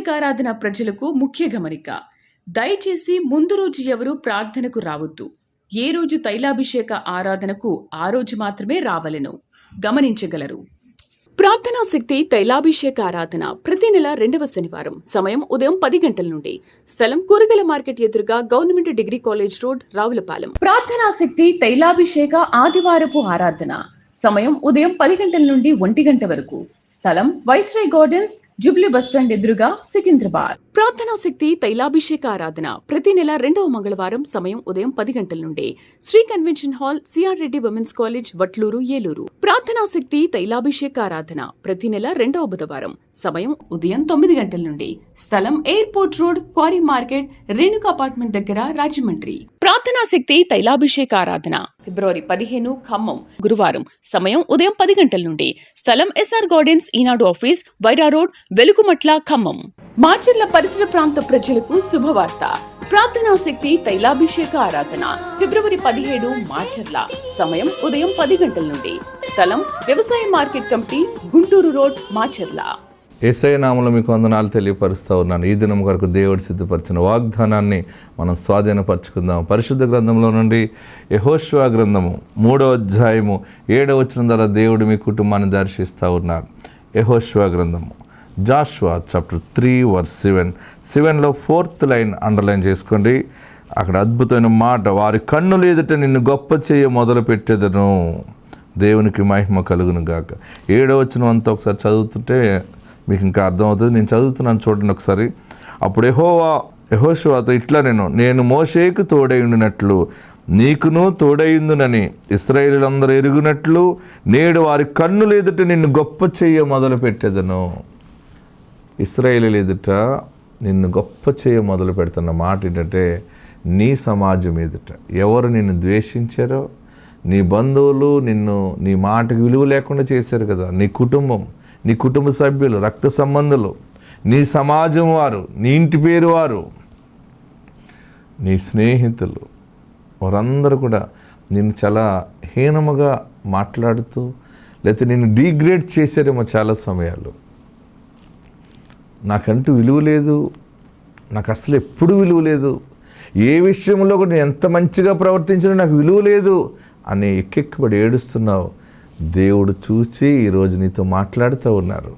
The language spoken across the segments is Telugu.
తైలాభిషేకారాధన ప్రజలకు ముఖ్య గమనిక. దయచేసి ముందు రోజు ఎవరూ ప్రార్థనకు రావద్దు. ఏ రోజు తైలాభిషేక ఆరాధనకు ఆ రోజు మాత్రమే రావలెను గమనించగలరు. ప్రార్థనా శక్తి తైలాభిషేక ఆరాధన ప్రతి నెల 2వ శనివారం. సమయం ఉదయం 10 గంటల నుండి. స్థలం కూరగాయల మార్కెట్ ఎదురుగా government degree college road, Ravulapalem. ప్రార్థనా శక్తి తైలాభిషేక ఆదివారపు ఆరాధన. సమయం ఉదయం 10 గంటల నుండి 1 గంట వరకు. స్థలం వైస్రాయ్ గార్డెన్స్, జూబ్లీ బస్టాండ్ ఎదురుగా, సికింద్రాబాద్. ప్రార్థనా శక్తి తైలాభిషేక ఆరాధన ప్రతి నెల 2వ మంగళవారం. సమయం ఉదయం 10 గంటల నుండి. Shri convention hall, C R Reddy women's college, Vatluru, Eluru. ప్రార్థనా శక్తి తైలాభిషేక ఆరాధన ప్రతి నెల 2వ బుధవారం. సమయం ఉదయం 9 గంటల నుండి. స్థలం airport road, quarry market, Renuka apartment దగ్గర, రాజమండ్రి. ప్రార్థనా శక్తి తైలాభిషేక ఆరాధన ఫిబ్రవరి 15 ఖమ్మం, గురువారం. సమయం ఉదయం 10 గంటల నుండి. స్థలం ఎస్ఆర్ గార్డెన్స్, ఈనాడు ఆఫీస్, వైరా రోడ్, వెలుగుమట్ల, ఖమ్మం. మాచర్ల పరిసర ప్రాంత ప్రజలకు శుభవార్త. ప్రార్థనా శక్తి తైలాభిషేక ఆరాధన ఫిబ్రవరి 17 మాచర్ల. సమయం ఉదయం 10 గంటల నుండి. స్థలం వ్యవసాయ market committee, Guntur road, Macherla. Yesayya నామములో మీకు వందనాలు తెలియపరుస్తూ ఉన్నాను. ఈ దినం కొరకు దేవుడు సిద్ధపరిచిన వాగ్దానాన్ని మనం స్వాధీనపరచుకుందాం. పరిశుద్ధ గ్రంథంలో నుండి యెహోషువ గ్రంథము 3వ అధ్యాయము 7వ వచనం ద్వారా దేవుడు మీ కుటుంబాన్ని దర్శిస్తూ ఉన్నారు. యెహోషువ గ్రంథము, జాషువా చాప్టర్ 3 వర్స్ 7లో 4th లైన్ అండర్లైన్ చేసుకోండి. అక్కడ అద్భుతమైన మాట, వారి కన్నులు ఎదుట నిన్ను గొప్ప చేయ మొదలు పెట్టేదను. దేవునికి మహిమ కలుగును గాక. 7వ వచనం అంతా ఒకసారి చదువుతుంటే మీకు ఇంకా అర్థమవుతుంది. నేను చదువుతున్నాను, చూడండి ఒకసారి. అప్పుడు యెహోషువతో ఇట్లా నేను మోషేకు తోడైండినట్లు నీకును తోడైందునని ఇశ్రాయేలీయులందరూ ఎరుగునట్లు నేడు వారి కన్నులు ఎదుట నిన్ను గొప్ప చేయ మొదలు పెట్టేదను. ఇశ్రాయేలీయుల ఎదుట నిన్ను గొప్ప చేయ మొదలు పెడుతున్న మాట ఏంటంటే, నీ సమాజం ఎదుట ఎవరు నిన్ను ద్వేషించారో, నీ బంధువులు నిన్ను నీ మాటకు విలువ లేకుండా చేశారు కదా, నీ కుటుంబం, నీ కుటుంబ సభ్యులు, రక్త సంబంధులు, నీ సమాజం వారు, నీ ఇంటి పేరు వారు, నీ స్నేహితులు, వారందరూ కూడా నిన్ను చాలా హీనముగా మాట్లాడుతూ లేకపోతే నిన్ను డీగ్రేడ్ చేశారేమో చాలా సమయాలు. నాకంటూ విలువ లేదు, నాకు అసలు ఎప్పుడు విలువ లేదు, ఏ విషయంలో కూడా నేను ఎంత మంచిగా ప్రవర్తించినా నాకు విలువ లేదు అని ఎక్కెక్కబడి ఏడుస్తున్నావు. దేవుడు చూచి ఈరోజు నీతో మాట్లాడుతూ ఉన్నారు.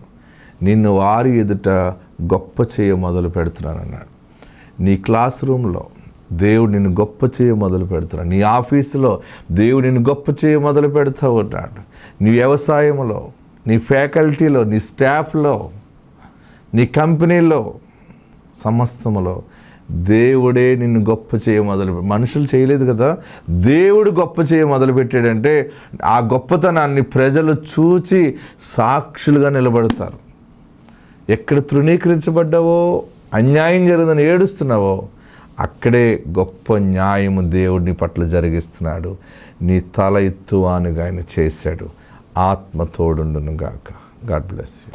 నిన్ను వారి ఎదుట గొప్ప చేయ మొదలు పెడుతున్నాను అన్నాడు. నీ క్లాస్ రూమ్లో దేవుడు నిన్ను గొప్ప చేయ మొదలు పెడుతున్నాడు. నీ ఆఫీసులో దేవుడు నిన్ను గొప్ప చేయ మొదలు పెడుతూ ఉన్నాడు. నీ వ్యవసాయంలో, నీ ఫ్యాకల్టీలో, నీ స్టాఫ్లో, నీ కంపెనీలో, సమస్తములో దేవుడే నిన్ను గొప్ప చేయ మనుషులు చేయలేదు కదా, దేవుడు గొప్ప చేయ మొదలుపెట్టాడంటే ఆ గొప్పతనాన్ని ప్రజలు చూచి సాక్షులుగా నిలబడతారు. ఎక్కడ తృణీకరించబడ్డావో, అన్యాయం జరుగుతుందని ఏడుస్తున్నావో, అక్కడే గొప్ప న్యాయము దేవుడిని పట్ల జరిగిస్తున్నాడు. నీ తల ఎత్తువానుగా ఆయన చేశాడు. ఆత్మ తోడుండును గాక. God bless you.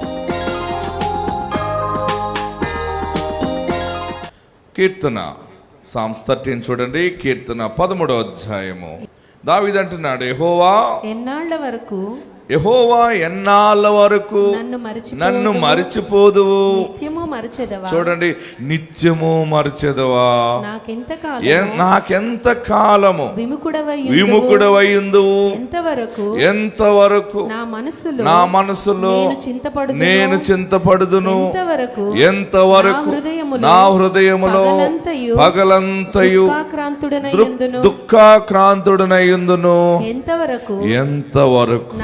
కీర్తన సామ్స్ 13 చూడండి. కీర్తన 13వ అధ్యాయము. దావీదు అంటున్నాడు, యెహోవా ఎన్నాళ్ళ వరకు నన్ను మరిచిపోదువు. చూడండి, నిత్యము మరచెదవా, నాకెంత కాలము విముకుడవైయుందువు, ఎంతవరకు నా మనసులో నేను చింతపడుదును, ఎంతవరకు నా హృదయములో పగలంతయు దుఃఖాక్రాంతుడనయ్యుందును, ఎంతవరకు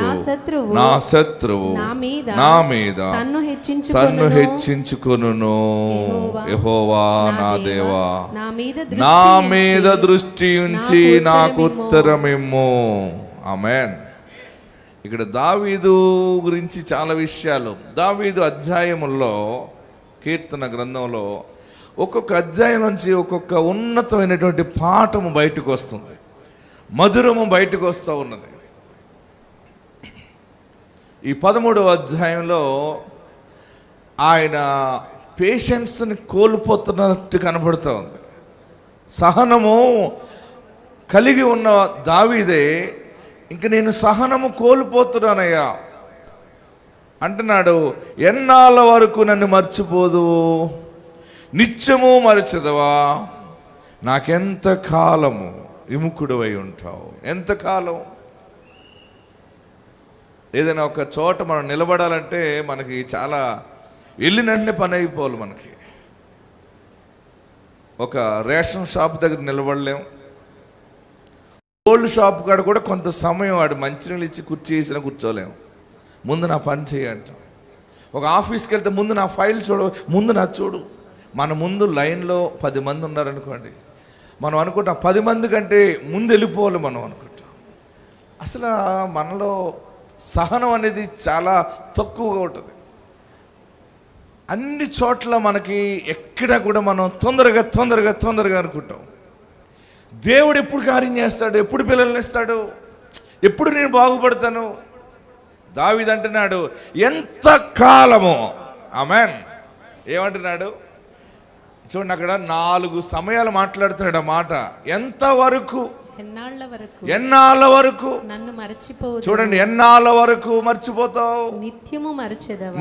నా శత్రువు నా మీద తన్ను హెచ్చించుకొనును. యెహోవా నా దేవా, నా మీద దృష్టి ఉంచి నాకు ఉత్తరమిమ్ము. ఆమేన్. ఇక్కడ దావీదు గురించి చాలా విషయాలు. దావీదు అధ్యాయముల్లో, కీర్తన గ్రంథంలో ఒక్కొక్క అధ్యాయం నుంచి ఒక్కొక్క ఉన్నతమైనటువంటి పాఠము బయటకు వస్తుంది, మధురము బయటకు వస్తూ ఉన్నది. ఈ 13వ అధ్యాయంలో ఆయన పేషెన్స్ని కోల్పోతున్నట్టు కనబడుతూ ఉంది. సహనము కలిగి ఉన్న దావీదే ఇంక నేను సహనము కోల్పోతున్నానయ్యా అంటున్నాడు, ఎన్నాళ్ళ వరకు నన్ను మర్చిపోదు, నిత్యము మరచెదవా, నాకెంత కాలము విముఖుడవై ఉంటావు. ఎంతకాలం? ఏదైనా ఒక చోట మనం నిలబడాలంటే మనకి చాలా వెళ్ళినట్టే పని అయిపోవాలి. మనకి ఒక రేషన్ షాప్ దగ్గర నిలబడలేం, గోల్డ్ షాప్ కాడ కూడా కొంత సమయం వాడు మంచినీళ్ళు ఇచ్చి కుర్చీ వేసినా కూర్చోలేము. ముందు నా పని చేయంటాం. ఒక ఆఫీస్కి వెళ్తే ముందు నా ఫైల్ చూడు, ముందు నా చూడు. మన ముందు లైన్లో 10 మంది ఉన్నారనుకోండి, మనం అనుకుంటాం 10 మంది కంటే ముందు వెళ్ళిపోవాలి మనం అనుకుంటాం. అసలు మనలో సహనం అనేది చాలా తక్కువగా ఉంటుంది. అన్ని చోట్ల మనకి ఎక్కడ కూడా మనం తొందరగా అనుకుంటాం. దేవుడు ఎప్పుడు కార్యం చేస్తాడు, ఎప్పుడు పిల్లల్ని ఇస్తాడు, ఎప్పుడు నేను బాగుపడతాను. దావీదు అంటున్నాడు, ఎంత కాలము. ఆమేన్. ఏమంటున్నాడు చూడండి, అక్కడ 4 సమయాలు మాట్లాడుతున్నాడు. ఆ మాట ఎంతవరకు, ఎన్నాళ్ళ వరకు నన్ను మరచిపోవు. చూడండి, ఎన్నాళ్ళ వరకు మర్చిపోతావు,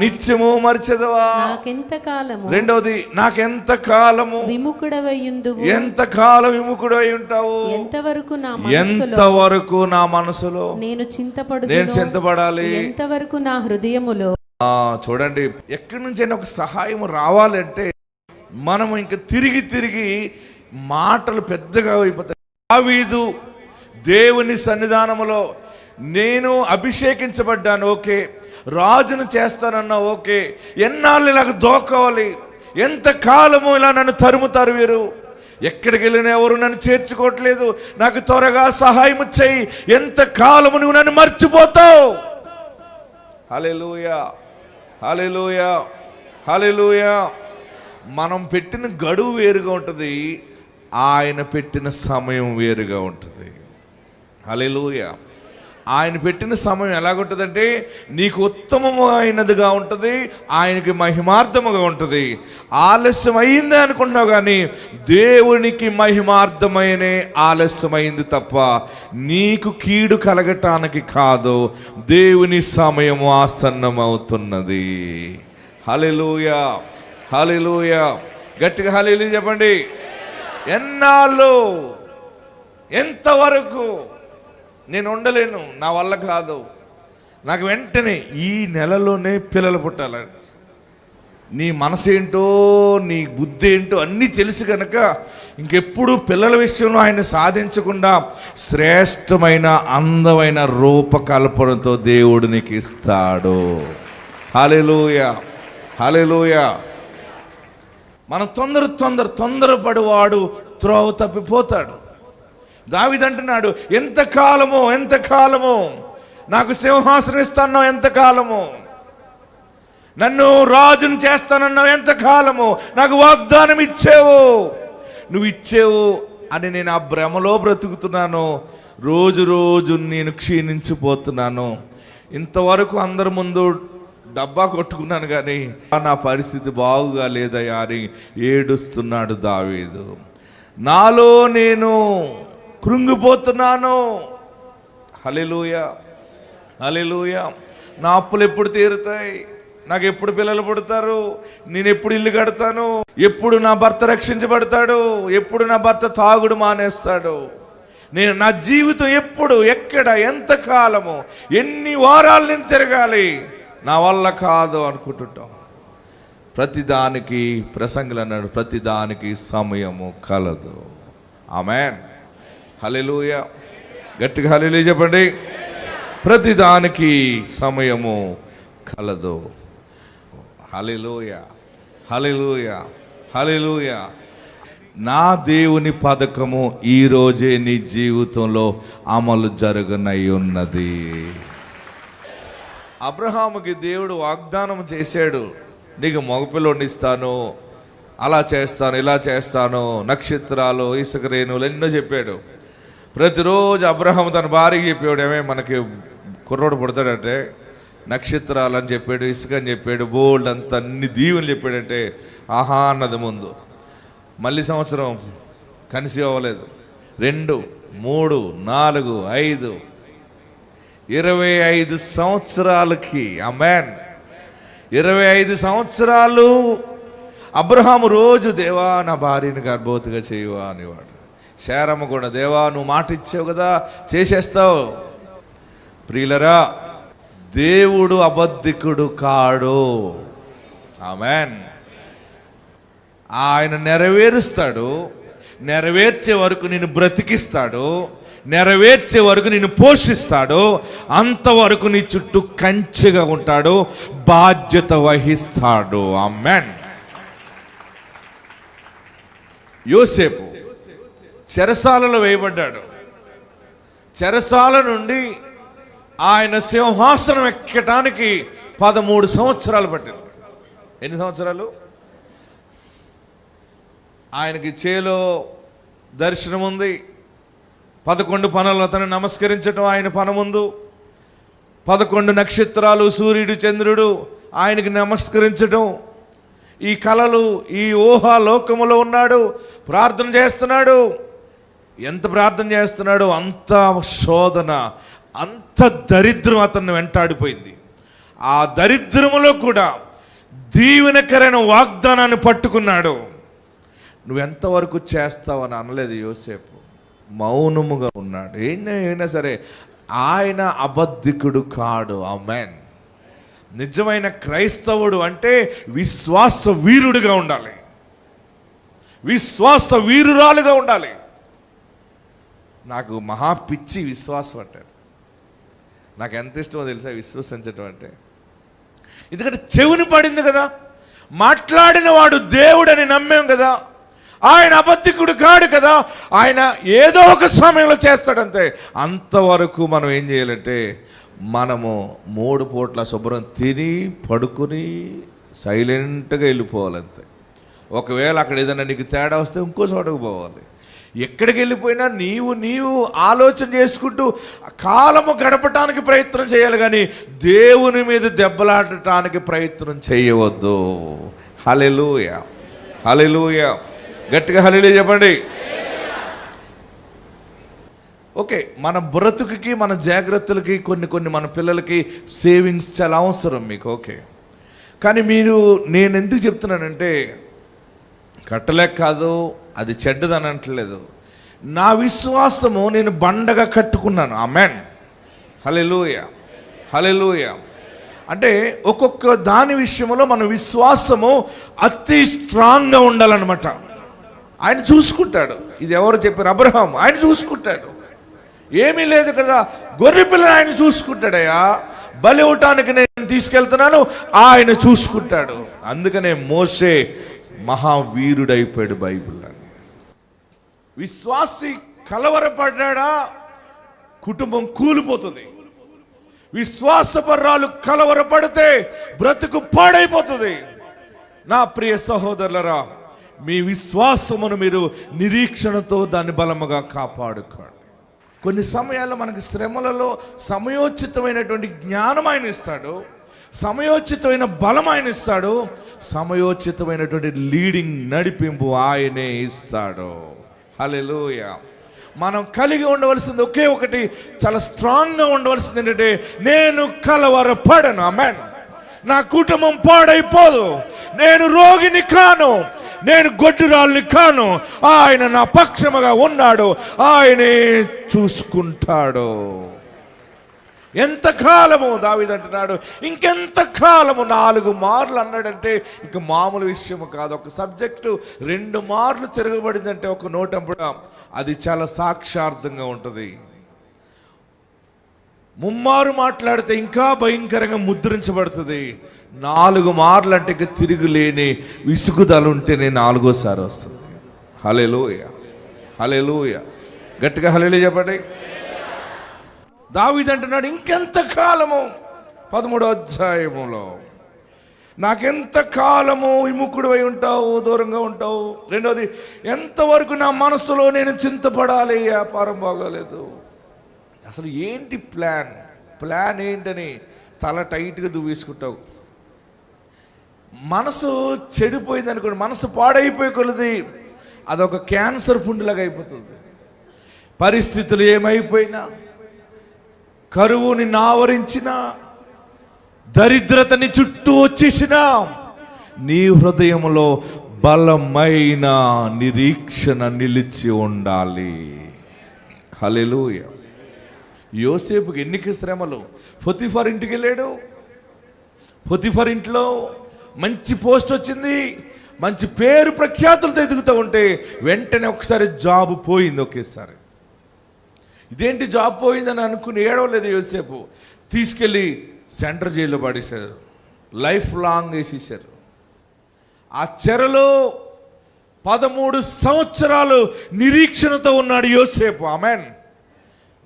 నిత్యము మరచెదవా, నాకెంత కాలము. రెండవది, నాకెంత కాలము విముఖుడవయ్యుందువు, ఎంత కాలం విముఖుడై ఉంటావు, ఎంతవరకు నా మనసులో నేను చింతపడాలి, ఎంతవరకు నా హృదయములో. చూడండి, ఎక్కడి నుంచైనా ఒక సహాయం రావాలంటే మనం ఇంకా తిరిగి మాటలు పెద్దగా అయిపోతాయి. దావీదు దేవుని సన్నిధానములో నేను అభిషేకించబడ్డాను, ఓకే, రాజును చేస్తానన్నా ఓకే, ఎన్నాళ్ళు ఇలాగ దోకోవాలి, ఎంత కాలము ఇలా నన్ను తరుముతారు వీరు, ఎక్కడికి వెళ్ళిన ఎవరు నన్ను చేర్చుకోవట్లేదు, నాకు త్వరగా సహాయం చేయి, ఎంత కాలము నువ్వు నన్ను మర్చిపోతావు. హల్లెలూయా, హల్లెలూయా, హల్లెలూయా. మనం పెట్టిన గడువు వేరుగా ఉంటుంది, ఆయన పెట్టిన సమయం వేరుగా ఉంటుంది. హల్లెలూయా. ఆయన పెట్టిన సమయం ఎలాగుంటుందంటే నీకు ఉత్తమమైనదిగా ఉంటుంది, ఆయనకి మహిమార్థముగా ఉంటుంది. ఆలస్యం అయింది అనుకుంటున్నావు, కానీ దేవునికి మహిమార్థమైనే ఆలస్యమైంది తప్ప నీకు కీడు కలగటానికి కాదు. దేవుని సమయము ఆసన్నమవుతున్నది. హల్లెలూయా, హల్లెలూయా. గట్టిగా హల్లెలూయా చెప్పండి. ఎన్నాళ్ళు, ఎంతవరకు నేను ఉండలేను, నా వల్ల కాదు, నాకు వెంటనే ఈ నెలలోనే పిల్లలు పుట్టాలి. నీ మనసు ఏంటో, నీ బుద్ధి ఏంటో అన్నీ తెలుసు కనుక ఇంకెప్పుడు పిల్లల విషయంలో ఆయన సాధించకుండా శ్రేష్టమైన అందమైన రూపకల్పనతో దేవుడు నీకు ఇస్తాడు. హల్లెలూయా, హల్లెలూయా. మనం తొందరపడివాడు త్రోవ తప్పిపోతాడు. దావీదు అంటున్నాడు, ఎంతకాలము నాకు సింహాసనం ఇస్తాన్నావు, ఎంతకాలము నన్ను రాజును చేస్తానన్నావు, ఎంతకాలము నాకు వాగ్దానం ఇచ్చేవు, నువ్వు ఇచ్చేవు అని నేను ఆ భ్రమలో బ్రతుకుతున్నాను. రోజు నేను క్షీణించిపోతున్నాను. ఇంతవరకు అందరి ముందు డబ్బా కొట్టుకున్నాను, కానీ నా పరిస్థితి బాగుగా లేదయ్యా అని ఏడుస్తున్నాడు దావీదు. నాలో నేను కృంగిపోతున్నాను. హల్లెలూయా, హల్లెలూయా. నా అప్పులు ఎప్పుడు తీరుతాయి, నాకు ఎప్పుడు పిల్లలు పుడతారు, నేను ఎప్పుడు ఇల్లు కడతాను, ఎప్పుడు నా భర్త రక్షించబడతాడు, ఎప్పుడు నా భర్త తాగుడు మానేస్తాడు, నేను నా జీవితం ఎప్పుడు, ఎక్కడ, ఎంతకాలము, ఎన్ని వారాలు నేను తిరగాలి, నా వల్ల కాదు అనుకుంటుంటాం. ప్రతిదానికి ప్రసంగులు అన్నాడు, ప్రతిదానికి సమయము కలదు. ఆమేన్. హల్లెలూయా. గట్టిగా హల్లెలూయా చెప్పండి. ప్రతిదానికి సమయము కలదు. హల్లెలూయా, హల్లెలూయా, హల్లెలూయా. నా దేవుని పథకము ఈరోజే నీ జీవితంలో అమలు జరగనై ఉన్నది. అబ్రహాముకి దేవుడు వాగ్దానం చేశాడు, నీకు మగపిల్లోని ఇస్తాను, అలా చేస్తాను, ఇలా చేస్తాను, నక్షత్రాలు, ఇసుక రేణువులు ఎన్నో చెప్పాడు. ప్రతిరోజు అబ్రహాము తన భార్యకి చెప్పాడు, ఏమే మనకి కుర్రోడు పుడతాడంటే నక్షత్రాలు అని చెప్పాడు, ఇసుక అని చెప్పాడు, బోల్డ్ అంత అన్ని దీవెనలు చెప్పాడంటే ఆహా అన్నది. ముందు మళ్ళీ సంవత్సరం కన్సీవ్ అవ్వలేదు. 2, 3, 4, 5, 25 సంవత్సరాలకి ఆమేన్ 25 సంవత్సరాలు అబ్రహాము రోజు, దేవా నా భార్యని గర్భవతిగా చేయవా అనేవాడు. శారమ్మ కూడా, దేవా నువ్వు మాట ఇచ్చావు కదా, చేసేస్తావు. ప్రియులరా, దేవుడు అబద్ధికుడు కాడు. ఆమెన్. ఆయన నెరవేరుస్తాడు. నెరవేర్చే వరకు నిన్ను బ్రతికిస్తాడు. నెరవేర్చే వరకు నిన్ను పోషిస్తాడు. అంతవరకు నీ చుట్టూ కంచెగా ఉంటాడు, బాధ్యత వహిస్తాడు. ఆమెన్. యోసేపు చెరసాలలో వేయబడ్డాడు. చెరసాల నుండి ఆయన సింహాసనం ఎక్కటానికి 13 సంవత్సరాలు పట్టింది. ఎన్ని సంవత్సరాలు? ఆయనకి చేలో దర్శనం ఉంది. 11 పనులు అతను నమస్కరించటం ఆయన పన ముందు. 11 నక్షత్రాలు, సూర్యుడు, చంద్రుడు ఆయనకి నమస్కరించటం. ఈ కలలు, ఈ ఊహాలోకములో ఉన్నాడు, ప్రార్థన చేస్తున్నాడు. ఎంత ప్రార్థన చేస్తున్నాడు, అంత శోధన, అంత దరిద్రం అతన్ని వెంటాడిపోయింది. ఆ దరిద్రములో కూడా దీవెనకరైన వాగ్దానాన్ని పట్టుకున్నాడు. నువ్వెంతవరకు చేస్తావని అనలేదు యోసేపు. మౌనముగా ఉన్నాడు. అయినా సరే ఆయన అబద్ధికుడు కాడు. ఆమేన్. నిజమైన క్రైస్తవుడు అంటే విశ్వాస వీరుడిగా ఉండాలి, విశ్వాస వీరురాలుగా ఉండాలి. నాకు మహా పిచ్చి విశ్వాసం అంటారు. నాకు ఎంత ఇష్టమో తెలుసా విశ్వసించటం అంటే. ఎందుకంటే చెవుని పడింది కదా, మాట్లాడిన వాడు దేవుడని నమ్మాం కదా, ఆయన అబద్ధికుడు కాడు కదా, ఆయన ఏదో ఒక సమయంలో చేస్తాడంతే. అంతవరకు మనం ఏం చేయాలంటే, మనము 3 పూట్ల శుభ్రం తిని పడుకుని సైలెంట్గా వెళ్ళిపోవాలంతే. ఒకవేళ అక్కడ ఏదైనా నీకు తేడా వస్తే ఇంకో చోటకు పోవాలి. ఎక్కడికి వెళ్ళిపోయినా నీవు ఆలోచన చేసుకుంటూ కాలము గడపటానికి ప్రయత్నం చేయాలి, కానీ దేవుని మీద దెబ్బలాడటానికి ప్రయత్నం చేయవద్దు. హల్లెలూయా, హల్లెలూయా. గట్టిగా హల్లెలూయా చెప్పండి. ఓకే, మన బ్రతుకుకి, మన జాగ్రత్తలకి కొన్ని మన పిల్లలకి సేవింగ్స్ చాలా అవసరం మీకు. ఓకే, కానీ నేను ఎందుకు చెప్తున్నానంటే, కట్టలేక కాదు, అది చెడ్డదని అంటలేదు. నా విశ్వాసము నేను బండగా కట్టుకున్నాను. ఆమెన్. హల్లెలూయా, హల్లెలూయా. అంటే ఒక్కొక్క దాని విషయంలో మన విశ్వాసము అతి స్ట్రాంగ్గా ఉండాలన్నమాట. ఆయన చూసుకుంటాడు. ఇది ఎవరు చెప్పారు? అబ్రహాం. ఆయన చూసుకుంటాడు. ఏమీ లేదు కదా, గొర్రె పిల్లని ఆయన చూసుకుంటాడయ్యా. బలి ఇవ్వటానికి నేను తీసుకెళ్తున్నాను, ఆయన చూసుకుంటాడు. అందుకనే మోషే మహావీరుడైపోయాడు బైబిల్ అని. విశ్వాసి కలవరపడ్డా కుటుంబం కూలిపోతుంది. విశ్వాసపర్రాలు కలవరపడితే బ్రతుకు పాడైపోతుంది. నా ప్రియ సహోదరులరా, మీ విశ్వాసమును మీరు నిరీక్షణతో దాన్ని బలముగా కాపాడుకోండి. కొన్ని సమయాల్లో మనకి శ్రమలలో సమయోచితమైనటువంటి జ్ఞానం ఆయన ఇస్తాడు, సమయోచితమైన బలం ఆయన ఇస్తాడు, సమయోచితమైనటువంటి లీడింగ్, నడిపింపు ఆయనే ఇస్తాడు. హల్లెలూయా. మనం కలిగి ఉండవలసింది ఒకే ఒకటి, చాలా స్ట్రాంగ్గా ఉండవలసింది ఏంటంటే, నేను కలవరపడను. ఆమేన్. నా కుటుంబం పాడైపోదు, నేను రోగిని కాను, నేను గొడ్డురాల్ని కాను, ఆయన నా పక్షముగా ఉన్నాడు, ఆయనే చూసుకుంటాడు. ఎంతకాలము, దావీదు అంటున్నాడు, ఇంకెంత కాలము. 4 మార్లు అన్నాడంటే ఇక మామూలు విషయం కాదు. ఒక సబ్జెక్టు 2 మార్లు తిరగబడిందంటే ఒక నోటంపుడ అది చాలా సాక్షార్థంగా ఉంటుంది. 3 మారు మాట్లాడితే ఇంకా భయంకరంగా ముద్రించబడుతుంది. 4 మార్లు అంటే ఇక తిరుగులేని విసుగుదల ఉంటేనే 4వసారి వస్తుంది. హల్లెలూయా, హల్లెలూయా. గట్టిగా హల్లెలూయా చెప్పండి. దావీదు అంటున్నాడు, ఇంకెంత కాలము. 13వ అధ్యాయములో, నాకెంత కాలము విముఖుడు అయి ఉంటావు, దూరంగా ఉంటావు. 2వది, ఎంతవరకు నా మనసులో నేను చింతపడాలి, వ్యాపారం బాగోలేదు. అసలు ఏంటి ప్లాన్ ఏంటని తల టైట్గా దువ్వేసుకుంటావు. మనసు చెడిపోయింది అనుకోండి, మనసు పాడైపోయి కొలది అదొక క్యాన్సర్ పుండులాగా అయిపోతుంది. పరిస్థితులు ఏమైపోయినా, కరువు నిన్ను ఆవరించిన, దరిద్రతని చుట్టూ వచ్చేసిన నీ హృదయంలో బలమైన నిరీక్షణ నిలిచి ఉండాలి. హల్లెలూయా. యోసేపుకి ఎన్ని శ్రమలు. పొతిఫర్ ఇంటికి వెళ్ళాడు. పొతిఫర్ ఇంట్లో మంచి పోస్ట్ వచ్చింది, మంచి పేరు ప్రఖ్యాతులతో ఎదుగుతూ ఉంటే వెంటనే ఒకసారి జాబ్ పోయింది. ఒకేసారి ఇదేంటి జాబ్ పోయిందని అనుకుని ఏడవలేదు యోసేపు. తీసుకెళ్ళి సెంట్రల్ జైల్లో పడేశారు. లైఫ్ లాంగ్ వేసేసారు. ఆ చెరలో 13 సంవత్సరాలు నిరీక్షణతో ఉన్నాడు యోసేపు. ఆమెన్.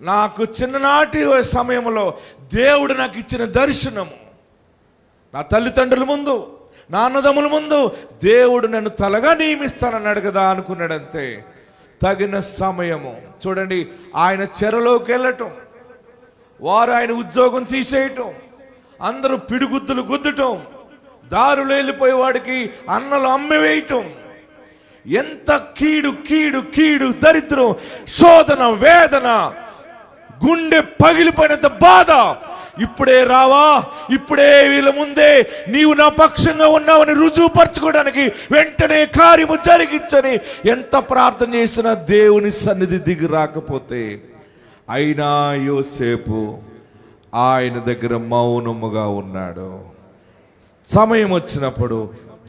నాకు చిన్ననాటి సమయంలో దేవుడు నాకు ఇచ్చిన దర్శనము, నా తల్లిదండ్రుల ముందు, నా అన్నదమ్ముల ముందు దేవుడు నన్ను తలగా నియమిస్తానన్నాడు కదా అనుకున్నాడంతే. తగిన సమయము చూడండి, ఆయన చెరలోకి వెళ్ళటం, వారు ఆయన ఉద్యోగం తీసేయటం, అందరూ పిడిగుద్దులు గుద్దటం, దారులు వెళ్ళిపోయేవాడికి అన్నలు అమ్మివేయటం, ఎంత కీడు కీడు కీడు, దరిద్రం, శోధన, వేదన, గుండె పగిలిపోయినంత బాధ. ఇప్పుడే రావా, ఇప్పుడే వీళ్ళ ముందే నీవు నా పక్షంగా ఉన్నావని రుజువుపరచుకోవడానికి వెంటనే కార్యము జరిగించని ఎంత ప్రార్థన చేసినా దేవుని సన్నిధి దిగి రాకపోతే, అయినా యోసేపు ఆయన దగ్గర మౌనముగా ఉన్నాడు. సమయం వచ్చినప్పుడు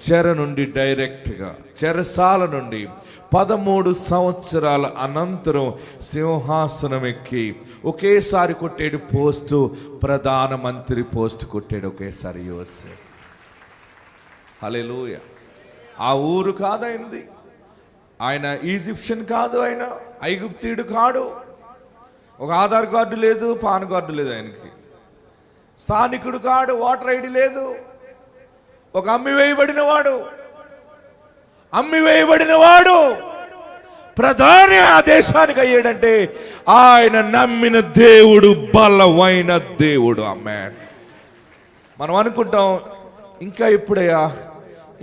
చెర నుండి డైరెక్ట్గా, చెరసాల నుండి 13 సంవత్సరాల అనంతరం సింహాసనం ఎక్కి ఒకేసారి కొట్టాడు పోస్టు, ప్రధానమంత్రి పోస్ట్ కొట్టాడు ఒకేసారి యోసేపు. హల్లెలూయా. ఆ ఊరు కాదు ఆయనది, ఆయన ఈజిప్షియన్ కాదు, ఆయన ఐగుప్తీయుడు కాడు, ఒక ఆధార్ కార్డు లేదు, పాన్ కార్డు లేదు, ఆయనకి స్థానికుడు కాడు, ఓటర్ ఐడి లేదు, ఒక అమ్మివేయబడిన వాడు ప్రధాని ఆ దేశానికి అయ్యాడంటే ఆయన నమ్మిన దేవుడు బలమైన దేవుడు. ఆమేన్. మనం అనుకుంటాం, ఇంకా ఎప్పుడయ్యా,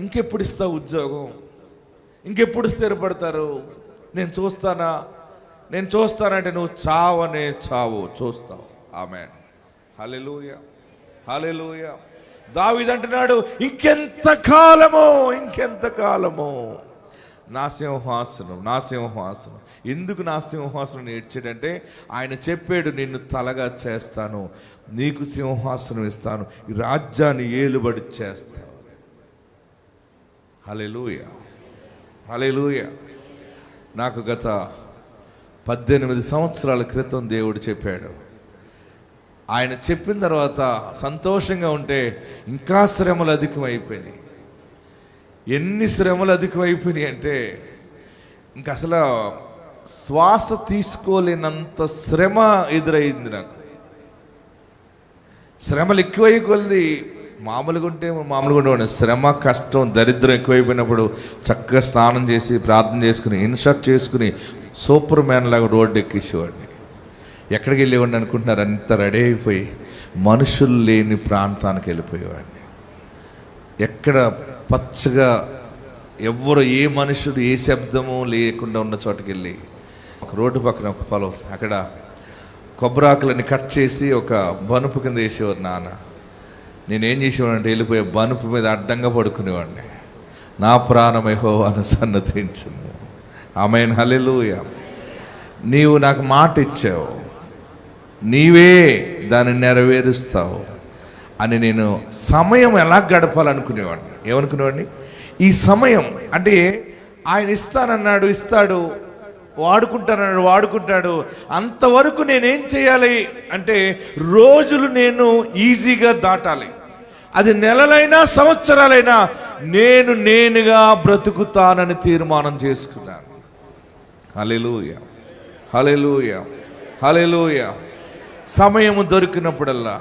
ఇంకెప్పుడు ఇస్తావు ఉద్యోగం, ఇంకెప్పుడు స్థిరపడతారు, నేను చూస్తానంటే నువ్వు చావనే చావు, చూస్తావు. ఆమేన్. హల్లెలూయా. హల్లెలూయా. దావీదు అంటున్నాడు, ఇంకెంత కాలము నా సింహాసనం. ఎందుకు నా సింహాసనం ఏడ్చాడంటే, ఆయన చెప్పాడు, నిన్ను తలగా చేస్తాను, నీకు సింహాసనం ఇస్తాను, ఈ రాజ్యాన్ని ఏలుబడి చేస్తాను. హల్లెలూయా. హల్లెలూయా. నాకు గత 18 సంవత్సరాల క్రితం దేవుడు చెప్పాడు. ఆయన చెప్పిన తర్వాత సంతోషంగా ఉంటే ఇంకా శ్రమలు అధికమైపోయినాయి. ఎన్ని శ్రమలు అధికమైపోయినాయి అంటే ఇంక అసలు శ్వాస తీసుకోలేనంత శ్రమ ఎదురైంది నాకు. శ్రమలు ఎక్కువైపోయింది. మామూలుగా ఉండే శ్రమ, కష్టం, దరిద్రం ఎక్కువైపోయినప్పుడు చక్కగా స్నానం చేసి ప్రార్థన చేసుకుని ఇన్షర్ట్ చేసుకుని సూపర్ మ్యాన్ లాగా రోడ్డు ఎక్కేసేవాడిని. ఎక్కడికి వెళ్ళేవాడిని అనుకుంటున్నారు? అంత రెడీ అయిపోయి మనుషులు లేని ప్రాంతానికి వెళ్ళిపోయేవాడిని. ఎక్కడ పచ్చగా ఎవ్వరు, ఏ మనుషుడు, ఏ శబ్దము లేకుండా ఉన్న చోటుకి వెళ్ళి ఒక రోడ్డు పక్కన ఒక పొలం, అక్కడ కొబ్బరాకులని కట్ చేసి ఒక బనుపు కింద వేసేవారు నాన్న. నేనేం చేసేవాడిని, వెళ్ళిపోయే బనుపు మీద అడ్డంగా పడుకునేవాడిని. నా ప్రాణం యెహోవాను సన్నతించును. ఆమేన్. హల్లెలూయా. నీవు నాకు మాట ఇచ్చావు, నీవే దాన్ని నెరవేరుస్తావు అని నేను సమయం ఎలా గడపాలనుకునేవాడిని. ఏమనుకునేవాడిని? ఈ సమయం అంటే ఆయన ఇస్తానన్నాడు, ఇస్తాడు, వాడుకుంటాడు. అంతవరకు నేనేం చేయాలి అంటే రోజులు నేను ఈజీగా దాటాలి. అది నెలలైనా సంవత్సరాలైనా నేనుగా బ్రతుకుతానని తీర్మానం చేసుకున్నాను. హల్లెలూయా. హల్లెలూయా. హల్లెలూయా. సమయము దొరికినప్పుడల్లా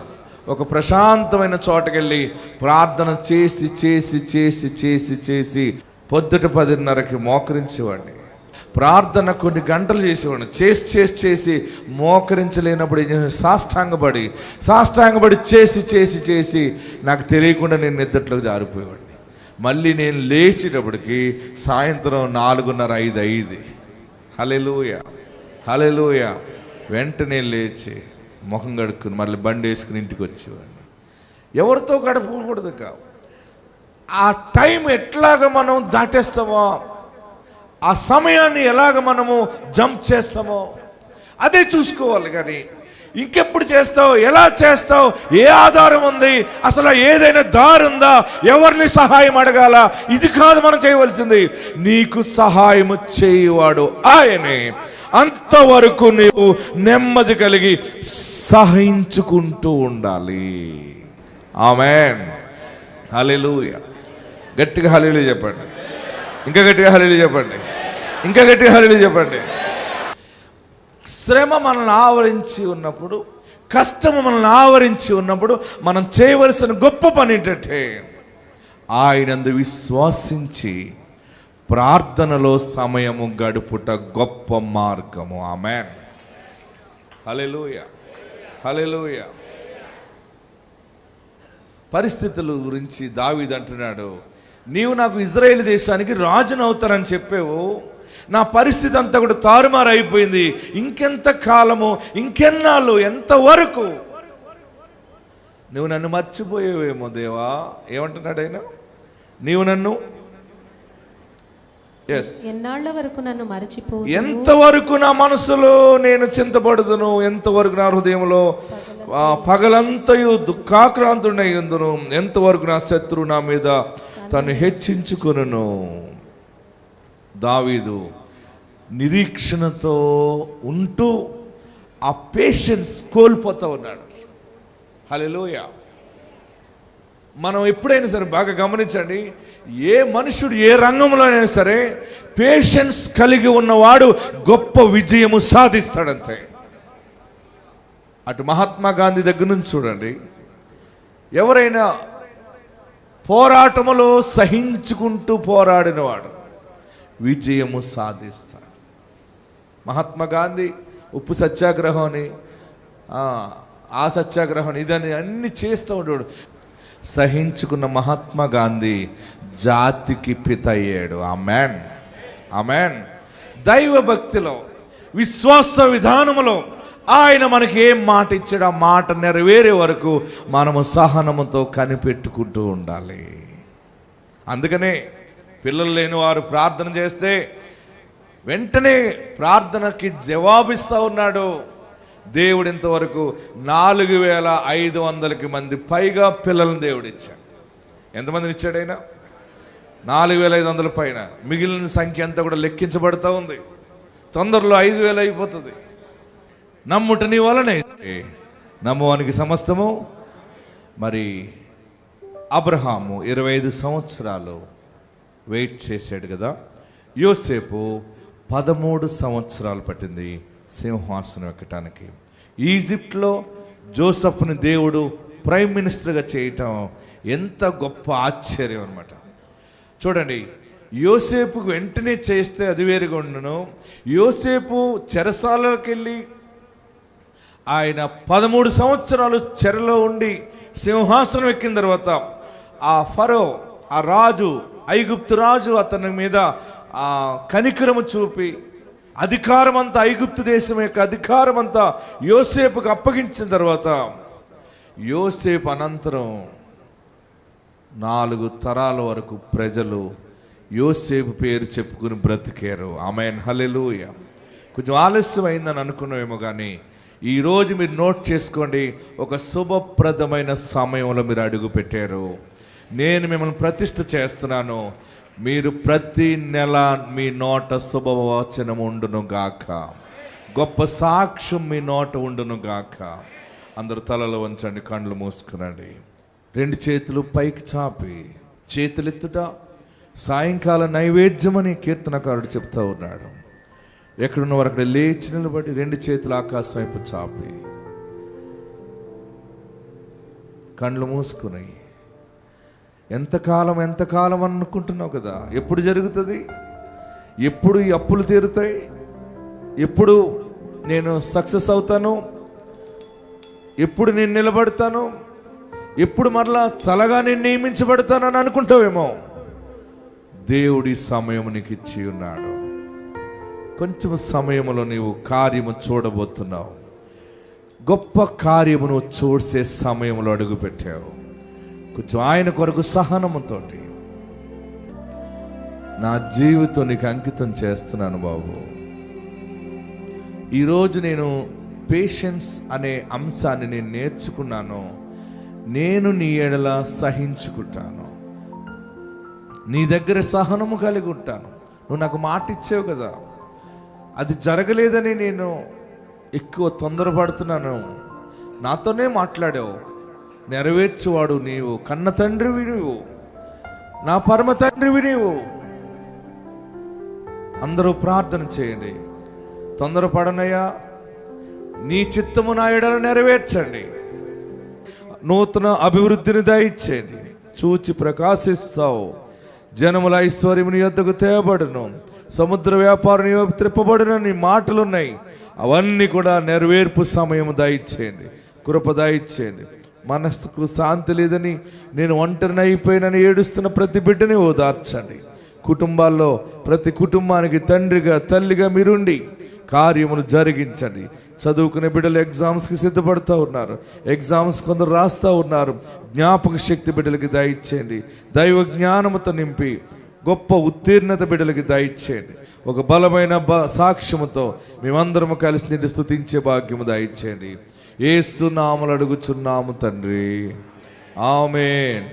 ఒక ప్రశాంతమైన చోటకెళ్ళి ప్రార్థన చేసి చేసి చేసి చేసి చేసి పొద్దుట 10:30కి మోకరించేవాడిని. ప్రార్థన కొన్ని గంటలు చేసేవాడిని. చేసి చేసి చేసి మోకరించలేనప్పుడు ఏం చేసి సాష్టాంగపడి చేసి చేసి చేసి నాకు తెలియకుండా నేను నిద్రలోకి జారిపోయేవాడిని. మళ్ళీ నేను లేచేటప్పటికి సాయంత్రం 4:30, 5 అయ్యింది. హల్లెలూయా. హల్లెలూయా. వెంటనే లేచి ముఖం కడుక్కుని మళ్ళీ బండి వేసుకుని ఇంటికి వచ్చేవాడిని. ఎవరితో గడపకూడదు కావు. ఆ టైం ఎట్లాగ మనం దాటేస్తామో, ఆ సమయాన్ని ఎలాగ మనము జంప్ చేస్తామో అదే చూసుకోవాలి. కానీ ఇంకెప్పుడు చేస్తావు, ఎలా చేస్తావు, ఏ ఆధారం ఉంది, అసలు ఏదైనా దారి ఉందా, ఎవరిని సహాయం అడగాల, ఇది కాదు మనం చేయవలసింది. నీకు సహాయం చేయవాడు ఆయనే. అంతవరకు నీవు నెమ్మది కలిగి సహించుకుంటూ ఉండాలి. ఆమేన్. హల్లెలూయా. గట్టిగా హల్లెలూయా చెప్పండి. ఇంకా గట్టిగా హల్లెలూయా చెప్పండి. ఇంకా గట్టిగా హల్లెలూయా చెప్పండి. శ్రమ మనల్ని ఆవరించి ఉన్నప్పుడు, కష్టము మనల్ని ఆవరించి ఉన్నప్పుడు మనం చేయవలసిన గొప్ప పని ఏంటంటే ఆయనందు విశ్వాసించి ప్రార్థనలో సమయము గడుపుట గొప్ప మార్గము. ఆమేన్. హల్లెలూయా. హల్లెలూయా. పరిస్థితుల గురించి దావీదు అంటున్నాడు, నీవు నాకు ఇజ్రాయేల్ దేశానికి రాజును అవుతానని చెప్పావు, నా పరిస్థితి అంతా కూడా తారుమారు అయిపోయింది. ఇంకెంత కాలము, ఇంకెన్నాళ్ళు, ఎంతవరకు నువ్వు నన్ను మర్చిపోయేవేమో దేవా. ఏమంటున్నాడు ఆయన? నీవు నన్ను ఎన్నాళ్ళ వరకు నన్ను మరచిపో, ఎంతవరకు నా మనసులో నేను చింతపడుదును, ఎంతవరకు నా హృదయంలో పగలంతయు దుఃఖాక్రాంతుడై ఉందును, ఎంతవరకు నా శత్రువు నా మీద తను హెచ్చించుకొనును. దావీదు నిరీక్షణతో ఉంటూ ఆ పేషెన్స్ కోల్పోతూ ఉన్నాడు. హల్లెలూయా. మనం ఎప్పుడైనా సరే బాగా గమనించండి, ఏ మనుషుడు ఏ రంగంలో అయినా సరే పేషెన్స్ కలిగి ఉన్నవాడు గొప్ప విజయము సాధిస్తాడంతే. అటు మహాత్మా గాంధీ దగ్గర నుంచి చూడండి, ఎవరైనా పోరాటములో సహించుకుంటూ పోరాడినవాడు విజయము సాధిస్తాడు. మహాత్మా గాంధీ ఉప్పు సత్యాగ్రహం అని, ఆ సత్యాగ్రహం ఇదని అన్ని చేస్తూ ఉంటాడు. సహించుకున్న మహాత్మా గాంధీ జాతికి పిత అయ్యాడు. ఆమేన్. ఆమేన్. దైవ భక్తిలో, విశ్వాస విధానములో ఆయన మనకి ఏం మాట ఇచ్చాడు, ఆ మాట నెరవేరే వరకు మనము సహనముతో కనిపెట్టుకుంటూ ఉండాలి. అందుకనే పిల్లలు లేని వారు ప్రార్థన చేస్తే వెంటనే ప్రార్థనకి జవాబిస్తూ ఉన్నాడు. దేవుడు ఇంతవరకు 4500 మంది పైగా పిల్లలను దేవుడు ఇచ్చాడు. ఎంతమందిని ఇచ్చాడు ఆయన? 4500 పైన. మిగిలిన సంఖ్య అంతా కూడా లెక్కించబడుతూ ఉంది. తొందరలో 5000 అయిపోతుంది. నమ్ముట నీ వలనే, నమ్మువానికి సమస్తము. మరి అబ్రహాము 25 సంవత్సరాలు వెయిట్ చేశాడు కదా. యోసేపు 13 సంవత్సరాలు పట్టింది సింహాసనం ఎక్కటానికి. ఈజిప్ట్లో జోసెఫ్ని దేవుడు ప్రైమ్ మినిస్టర్గా చేయటం ఎంత గొప్ప ఆశ్చర్యం అన్నమాట. చూడండి, యోసేపుకు వెంటనే చేస్తే అది వేరుగా ఉండను. యోసేపు చెరసాలకి వెళ్ళి ఆయన 13 సంవత్సరాలు చెరలో ఉండి సింహాసనం ఎక్కిన తర్వాత ఆ ఫరో, ఆ రాజు, ఐగుప్తు రాజు అతని మీద ఆ కనికరము చూపి అధికారం అంతా, ఐగుప్తు దేశం యొక్క అధికారం అంతా యోసేపుకు అప్పగించిన తర్వాత యోసేపు అనంతరం 4 తరాల వరకు ప్రజలు యోసేపు పేరు చెప్పుకుని బ్రతికారు. ఆమేన్. హల్లెలూయా. కొంచెం ఆలస్యం అయిందని అనుకున్నామేమో, కానీ ఈరోజు మీరు నోట్ చేసుకోండి, ఒక శుభప్రదమైన సమయంలో మీరు అడుగు పెట్టారు. నేను మిమ్మల్ని ప్రతిష్ఠ చేస్తున్నాను. మీరు ప్రతి నెల మీ నోట శుభవచనం ఉండును గాక, గొప్ప సాక్ష్యం మీ నోట ఉండును గాక. అందరు తలలో వంచండి, కళ్ళు మూసుకునండి, 2 చేతులు పైకి చాపి, చేతులెత్తుట సాయంకాల నైవేద్యమని కీర్తనకారుడు చెప్తా ఉన్నాడు. ఎక్కడున్న వారు అక్కడ లేచి నిలబడి 2 చేతులు ఆకాశం వైపు చాపి కళ్ళు మూసుకుని, ఎంతకాలం అనుకుంటున్నావు కదా, ఎప్పుడు జరుగుతుంది, ఎప్పుడు ఈ అప్పులు తీరుతాయి, ఎప్పుడు నేను సక్సెస్ అవుతాను, ఎప్పుడు నేను నిలబడతాను, ఎప్పుడు మరలా తలగా నేను నియమించబడతాను అని అనుకుంటావేమో. దేవుడి సమయం నీకు ఇచ్చి ఉన్నాడు. కొంచెం సమయంలో నీవు కార్యము చూడబోతున్నావు. గొప్ప కార్యమును చూసే సమయంలో అడుగు పెట్టావు. కొంచెం ఆయన కొరకు సహనముతోటి నా జీవితం నీకు అంకితం చేస్తున్నాను బాబు. ఈరోజు నేను పేషెన్స్ అనే అంశాన్ని నేను నేర్చుకున్నాను. నేను నీ ఎడల సహించుకుంటాను, నీ దగ్గర సహనము కలిగి ఉంటాను. నువ్వు నాకు మాట ఇచ్చావు కదా, అది జరగలేదని నేను ఎక్కువ తొందరపడుతున్నాను. నాతోనే మాట్లాడావు, నెరవేర్చువాడు నీవు, కన్న తండ్రివి నీవు, నా పరమ తండ్రివి నీవు. అందరూ ప్రార్థన చేయండి. తొందరపడనయ్యా, నీ చిత్తము నా ఎడల నెరవేర్చండి. నూతన అభివృద్ధిని దయచేయండి. చూచి ప్రకాశిస్తావు. జనముల ఐశ్వర్యము నీ యొద్దకు తేబడును, సముద్ర వ్యాపారం నీ వైపు త్రిప్పబడును. నీ మాటలు ఉన్నాయి, అవన్నీ కూడా నెరవేర్పు సమయం దయచేయండి, కృప దయచేయండి. మనస్సుకు శాంతి లేదని, నేను ఒంటరిని అయిపోయినని ఏడుస్తున్న ప్రతి బిడ్డని ఓదార్చండి. కుటుంబాల్లో ప్రతి కుటుంబానికి తండ్రిగా తల్లిగా మీరుండి కార్యములు జరిగించండి. చదువుకునే బిడ్డలు ఎగ్జామ్స్కి సిద్ధపడుతూ ఉన్నారు, ఎగ్జామ్స్ కొందరు రాస్తూ ఉన్నారు. జ్ఞాపక శక్తి బిడ్డలకి దయచేయండి. దైవ జ్ఞానముతో నింపి గొప్ప ఉత్తీర్ణత బిడ్డలకి దయచేయండి. ఒక బలమైన సాక్ష్యముతో మేమందరము కలిసి నిన్ను స్తుతించే భాగ్యము దయచేయండి. యేసు నామములో అడుగుచున్నాము తండ్రి, ఆమేన్.